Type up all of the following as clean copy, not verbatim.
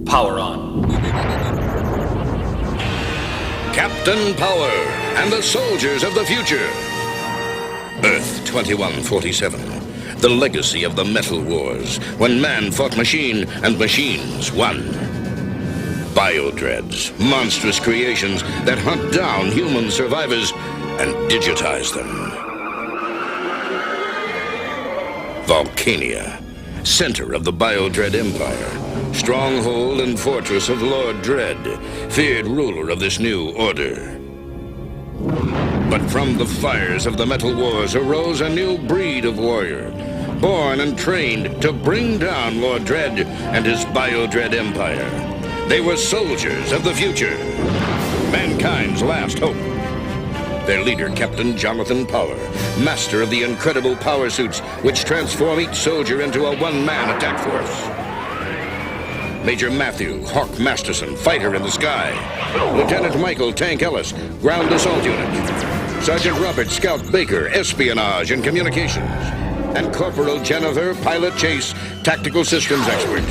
Power on. Captain Power and the soldiers of the future. Earth 2147. The legacy of the Metal Wars, when man fought machine and machines won. Biodreads, monstrous creations that hunt down human survivors and digitize them. Volcania, center of the Biodread Empire, stronghold and fortress of Lord Dread, feared ruler of this new order. But from the fires of the Metal Wars arose a new breed of warrior, born and trained to bring down Lord Dread and his Biodread Empire. They were soldiers of the future, mankind's last hope. Their leader, Captain Jonathan Power, master of the incredible power suits which transform each soldier into a one-man attack force. Major Matthew Hawk Masterson, fighter in the sky. Lieutenant Michael Tank Ellis, ground assault unit. Sergeant Robert Scout Baker, espionage and communications. And Corporal Jennifer Pilot Chase, tactical systems expert.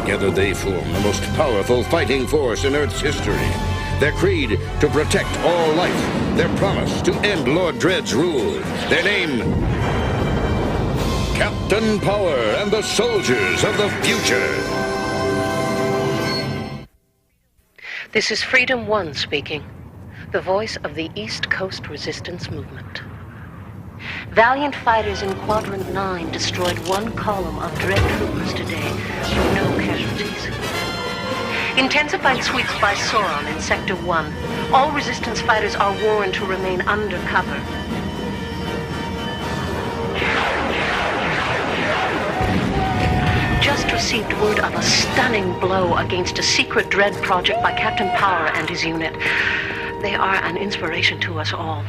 Together they form the most powerful fighting force in Earth's history. Their creed, to protect all life. Their promise, to end Lord Dread's rule. Their name, Captain Power and the soldiers of the future. This is Freedom One speaking, the voice of the East Coast Resistance Movement. Valiant fighters in Quadrant 9 destroyed one column of Dread troopers today with no casualties. Intensified sweeps by Sauron in Sector 1. All Resistance fighters are warned to remain under cover. Just received word of a stunning blow against a secret Dread project by Captain Power and his unit. They are an inspiration to us all.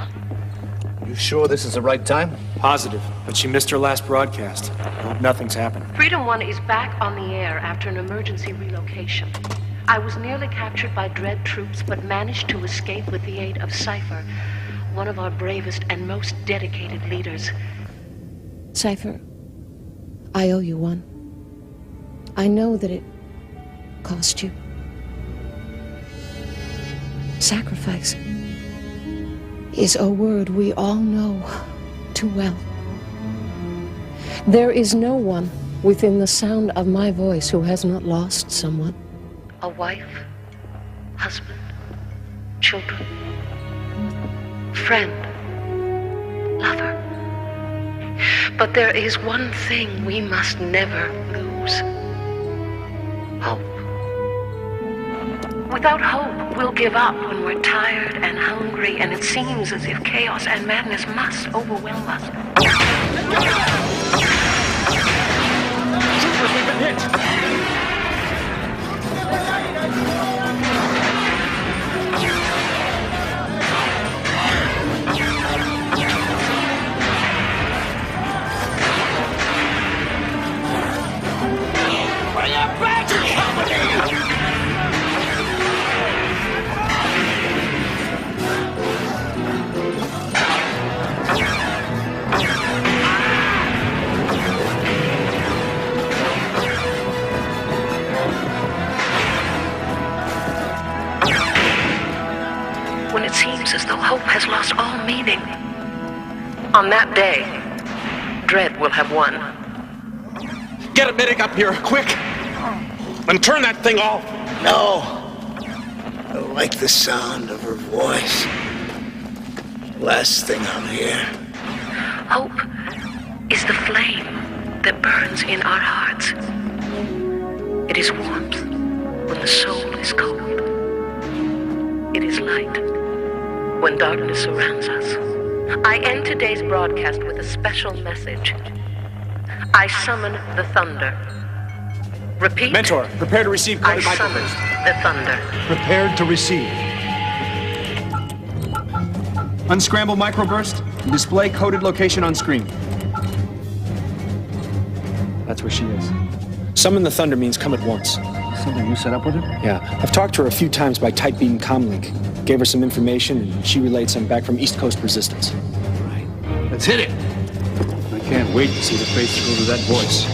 You sure this is the right time? Positive, but she missed her last broadcast. I hope nothing's happened. Freedom One is back on the air after an emergency relocation. I was nearly captured by Dread troops, but managed to escape with the aid of Cypher, one of our bravest and most dedicated leaders. Cypher, I owe you one. I know that it cost you. Sacrifice is a word we all know too well. There is no one within the sound of my voice who has not lost someone. A wife, husband, children, friend, lover. But there is one thing we must never lose. Hope. Without hope, we'll give up when we're tired and hungry, and it seems as if chaos and madness must overwhelm us. Troopers, we've been hit! When it seems as though hope has lost all meaning, on that day, Dread will have won. Get a medic up here, quick! And turn that thing off! No. I don't like the sound of her voice. Last thing I'll hear. Hope is the flame that burns in our hearts. It is warmth when the soul is cold. It is light when darkness surrounds us. I end today's broadcast with a special message. I summon the thunder. Repeat. Mentor, prepare to receive coded I summon microburst. the thunder. Prepared to receive. Unscramble microburst and display coded location on screen. That's where she is. Summon the thunder means come at once. Something you set up with her? Yeah, I've talked to her a few times by type beam comlink. Gave her some information, and she relayed some back from East Coast Resistance. Right. Let's hit it. I can't wait to see the face through to that voice.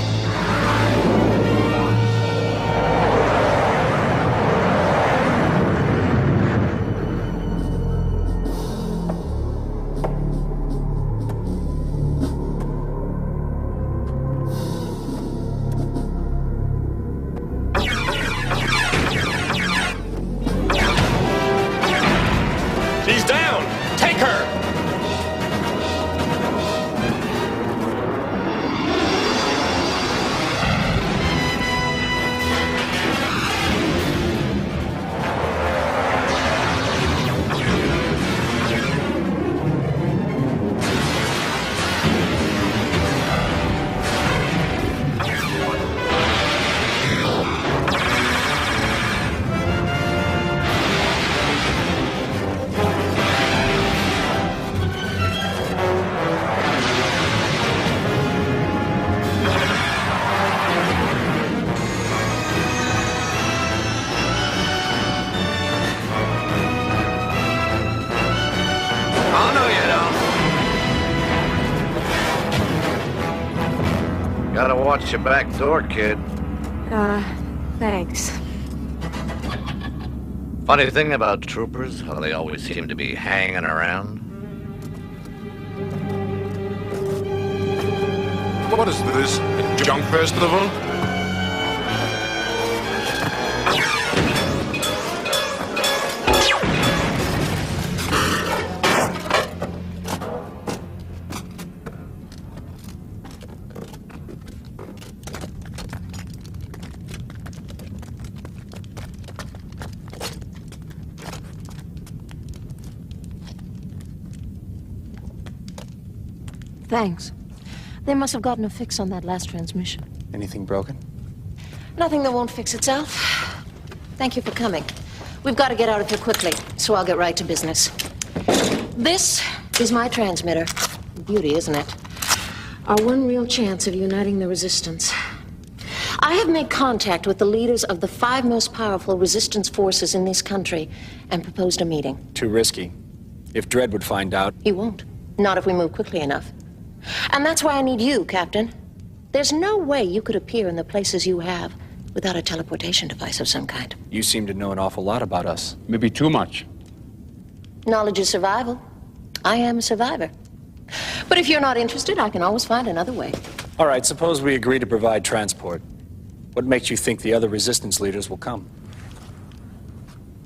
watch your back door, kid. Thanks. Funny thing about troopers, how they always seem to be hanging around. What is this? A junk festival? Thanks. They must have gotten a fix on that last transmission. Anything broken? Nothing that won't fix itself. Thank you for coming. We've got to get out of here quickly, so I'll get right to business. This is my transmitter. Beauty, isn't it? Our one real chance of uniting the resistance. I have made contact with the leaders of the 5 most powerful resistance forces in this country and proposed a meeting. Too risky. If Dredd would find out... He won't. Not if we move quickly enough. And that's why I need you, Captain. There's no way you could appear in the places you have without a teleportation device of some kind. You seem to know an awful lot about us. Maybe too much. Knowledge is survival. I am a survivor. But if you're not interested, I can always find another way. All right, suppose we agree to provide transport. What makes you think the other resistance leaders will come?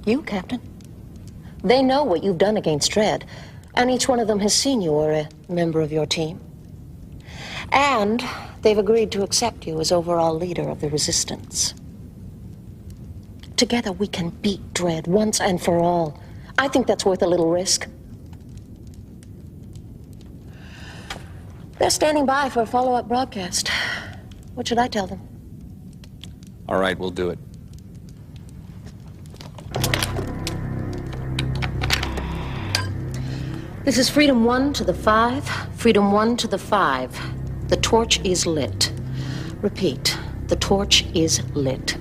You, Captain. They know what you've done against Dredd, and each one of them has seen you or a member of your team. And they've agreed to accept you as overall leader of the resistance. Together we can beat Dredd once and for all. I think that's worth a little risk. They're standing by for a follow-up broadcast. What should I tell them? All right, we'll do it. This is Freedom 1 to the 5, Freedom 1 to the 5. The torch is lit. Repeat, the torch is lit.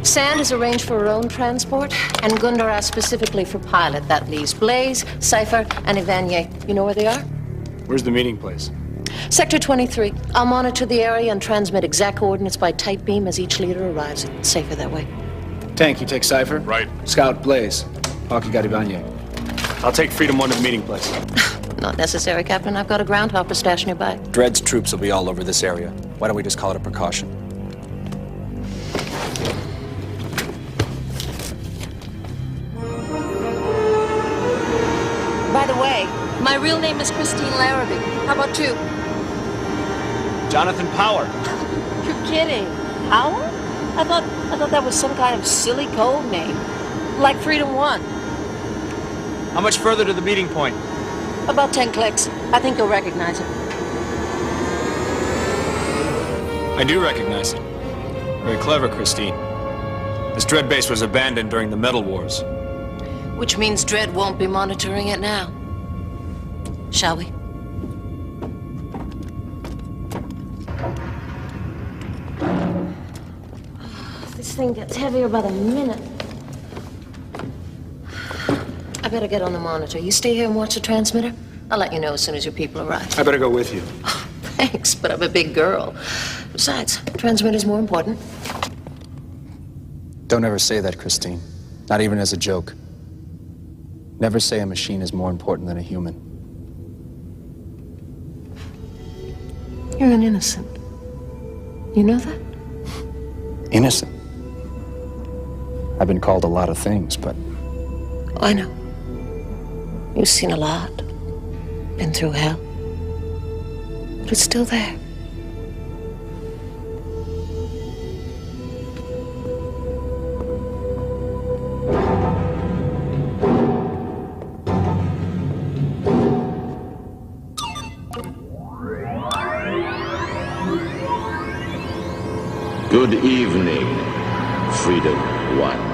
Sand is arranged for her own transport, and Gundar asked specifically for pilot. That leaves Blaze, Cypher, and Evanier. You know where they are? Where's the meeting place? Sector 23. I'll monitor the area and transmit exact coordinates by tight beam as each leader arrives. It's safer that way. Tank, you take Cypher? Right. Scout, Blaze. Hawk, you got Ivanye. I'll take Freedom 1 to the meeting place. Not necessary, Captain. I've got a groundhopper stashed nearby. Dredd's troops will be all over this area. Why don't we just call it a precaution? By the way, my real name is Christine Larrabee. How about you? Jonathan Power. You're kidding. Power? I thought that was some kind of silly code name. Like Freedom 1. How much further to the meeting point? About 10 clicks. I think you'll recognize it. I do recognize it. Very clever, Christine. This Dredd base was abandoned during the Metal Wars. Which means Dredd won't be monitoring it now. Shall we? This thing gets heavier by the minute. I better get on the monitor. You stay here and watch the transmitter? I'll let you know as soon as your people arrive. I better go with you. Oh, thanks, but I'm a big girl. Besides, transmitter's more important. Don't ever say that, Christine. Not even as a joke. Never say a machine is more important than a human. You're an innocent. You know that? Innocent. I've been called a lot of things, but... I know. You've seen a lot. Been through hell. But it's still there. Good evening, Freedom 1.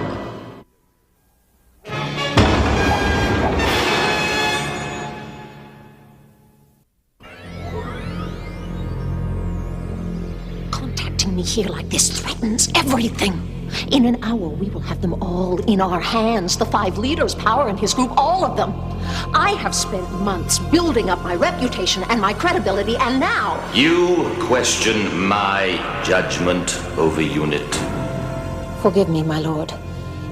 Contacting me here like this threatens everything. In an hour, we will have them all in our hands. The 5 leaders, Power and his group, all of them. I have spent months building up my reputation and my credibility, and now... You question my judgment over Unit. Forgive me, my lord.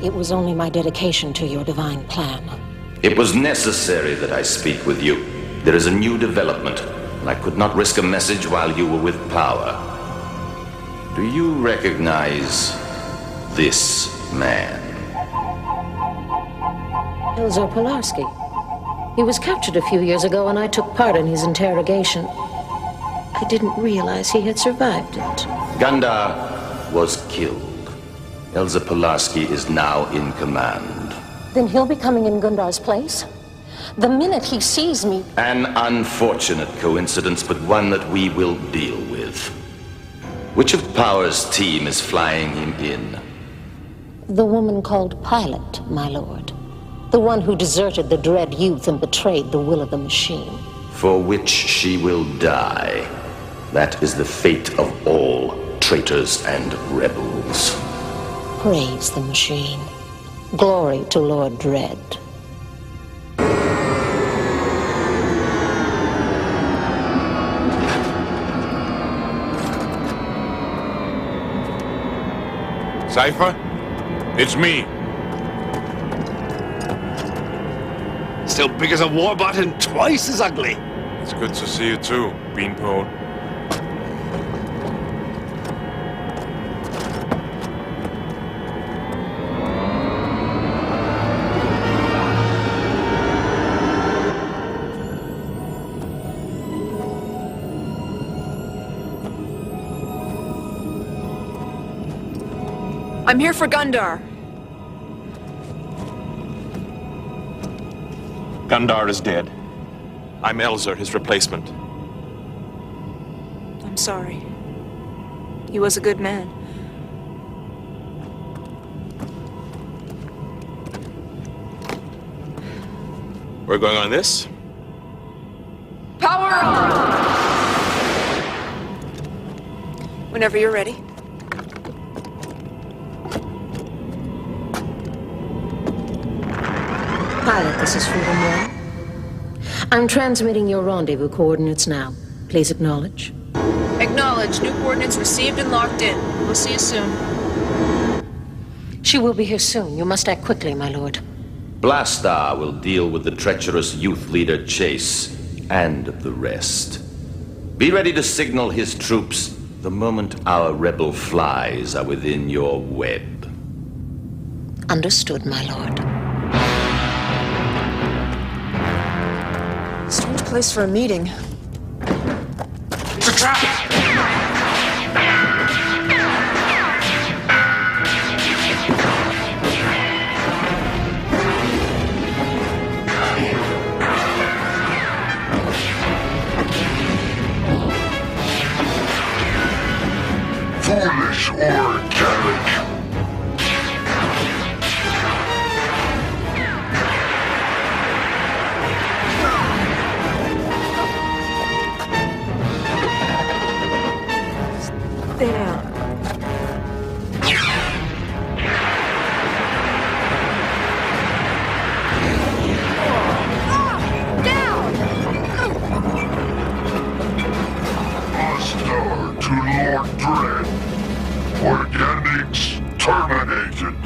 It was only my dedication to your divine plan. It was necessary that I speak with you. There is a new development, and I could not risk a message while you were with Power. Do you recognize this man? Elzer Pulaski. He was captured a few years ago, and I took part in his interrogation. I didn't realize he had survived it. Gundar was killed. Elzer Pulaski is now in command. Then he'll be coming in Gundar's place? The minute he sees me... An unfortunate coincidence, but one that we will deal with. Which of Power's team is flying him in? The woman called Pilot, my lord. The one who deserted the Dread youth and betrayed the will of the machine. For which she will die. That is the fate of all traitors and rebels. Praise the machine. Glory to Lord Dread. Cypher? It's me. Still big as a warbot and twice as ugly. It's good to see you too, Beanpole. I'm here for Gundar. Gundar is dead. I'm Elzer, his replacement. I'm sorry. He was a good man. We're going on this? Power on! Whenever you're ready. Pilot, this is Freedom 1. I'm transmitting your rendezvous coordinates now. Please acknowledge. Acknowledge. New coordinates received and locked in. We'll see you soon. She will be here soon. You must act quickly, my lord. Blastar will deal with the treacherous youth leader Chase and the rest. Be ready to signal his troops the moment our rebel flies are within your web. Understood, my lord. Strange place for a meeting. It's a trap! Foolish organic. There. Hostile to Lord Dread. Organics terminated.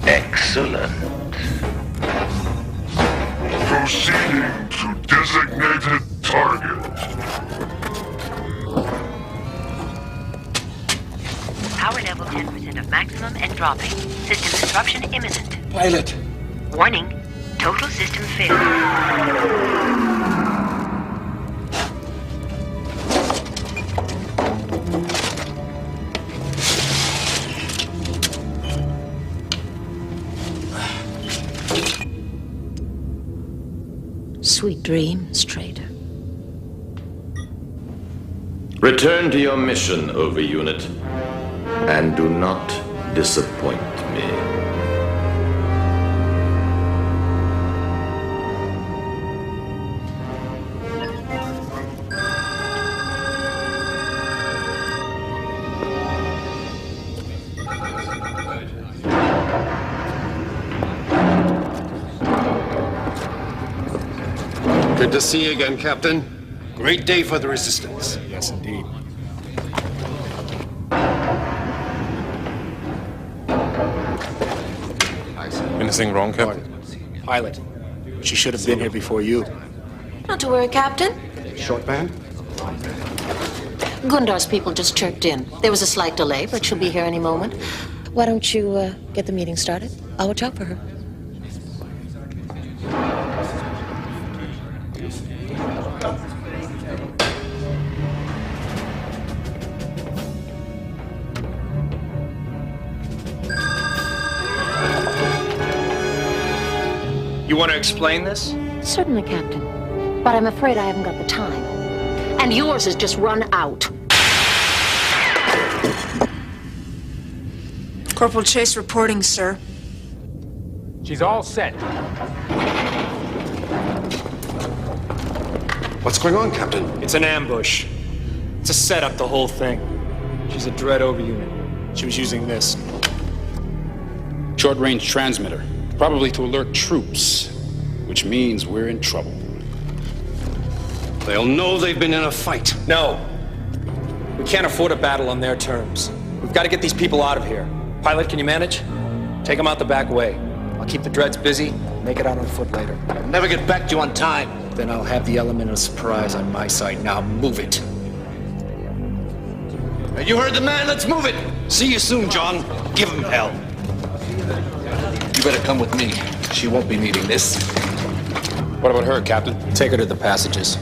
Excellent. Proceeding to designated target. Power level 10% of maximum and dropping. System disruption imminent. Pilot. Warning, total system failure. Sweet dreams, traitor. Return to your mission, Overunit, and do not disappoint me. Good to see you again, Captain. Great day for the Resistance. Yes, indeed. Anything wrong, Captain? Pilot. She should have been here before you. Not to worry, Captain. Short band? Gundar's people just chirped in. There was a slight delay, but she'll be here any moment. Why don't you get the meeting started? I'll watch out for her. You want to explain this? Certainly, Captain. But I'm afraid I haven't got the time. And yours has just run out. Corporal Chase reporting, sir. She's all set. What's going on, Captain? It's an ambush. It's a setup, the whole thing. She's a Dread overunit. She was using this. Short-range transmitter. Probably to alert troops, which means we're in trouble. They'll know they've been in a fight. No. We can't afford a battle on their terms. We've got to get these people out of here. Pilot, can you manage? Take them out the back way. I'll keep the Dreads busy, make it out on foot later. I'll never get back to you on time. Then I'll have the element of surprise on my side. Now move it. You heard the man, let's move it! See you soon, John. Give him hell. You better come with me. She won't be needing this. What about her, Captain? Take her to the passages.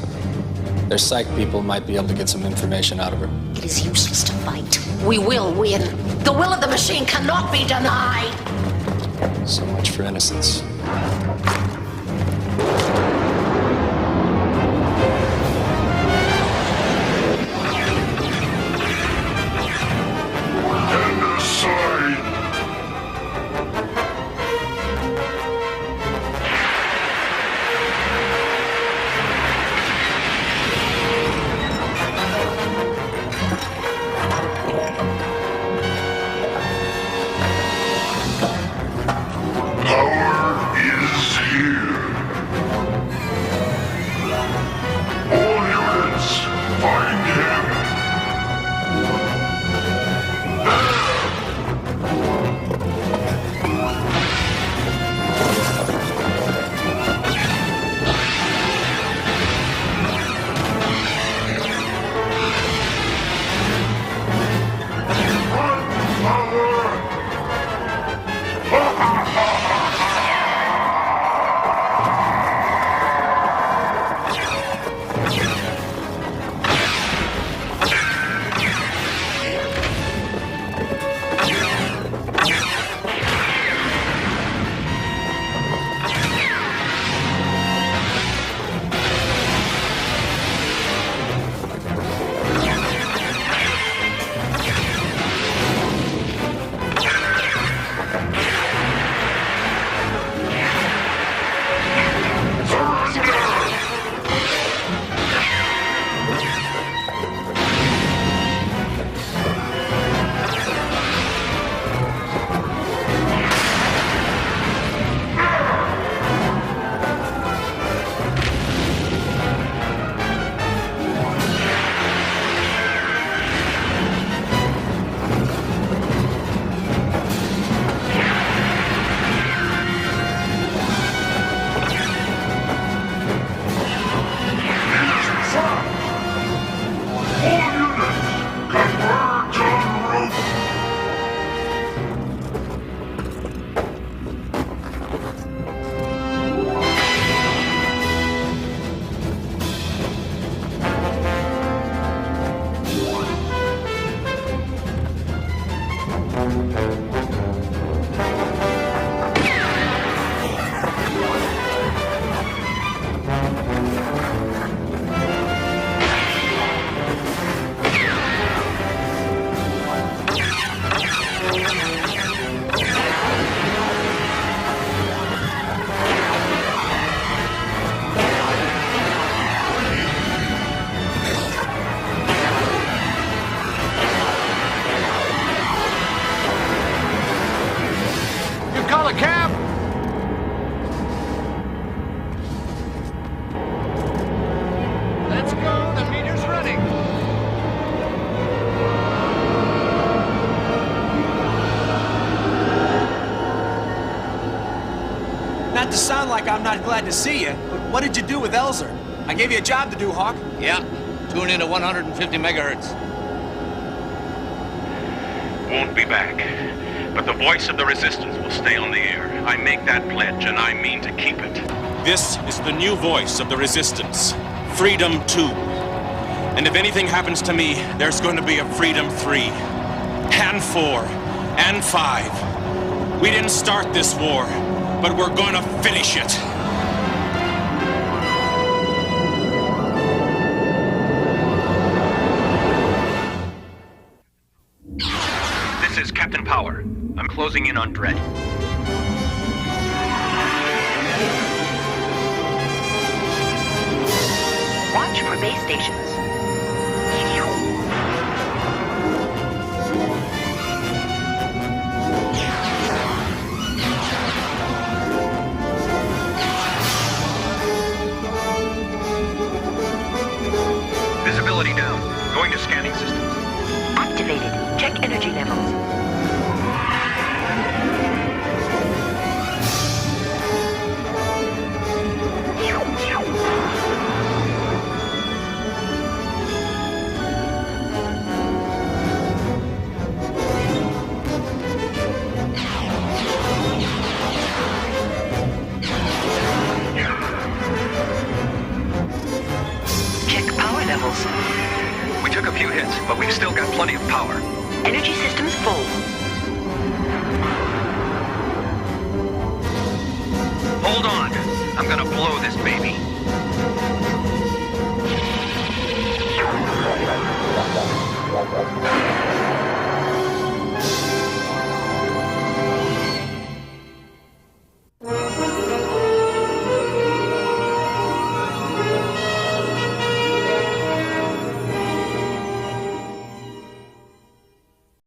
Their psych people might be able to get some information out of her. It is useless to fight. We will win. The will of the machine cannot be denied. So much for innocence. Power is here. like I'm not glad to see you, but what did you do with Elzer? I gave you a job to do, Hawk. Yeah, tune in at 150 megahertz. Won't be back. But the voice of the Resistance will stay on the air. I make that pledge, and I mean to keep it. This is the new voice of the Resistance. Freedom 2. And if anything happens to me, there's going to be a Freedom 3. And 4. And 5. We didn't start this war, but we're going to finish it. This is Captain Power. I'm closing in on Dredd. Watch for base stations. Visibility down. Going to scanning systems. Activated. Check energy levels. We took a few hits, but we've still got plenty of power. Energy systems full. Hold on. I'm gonna blow this baby.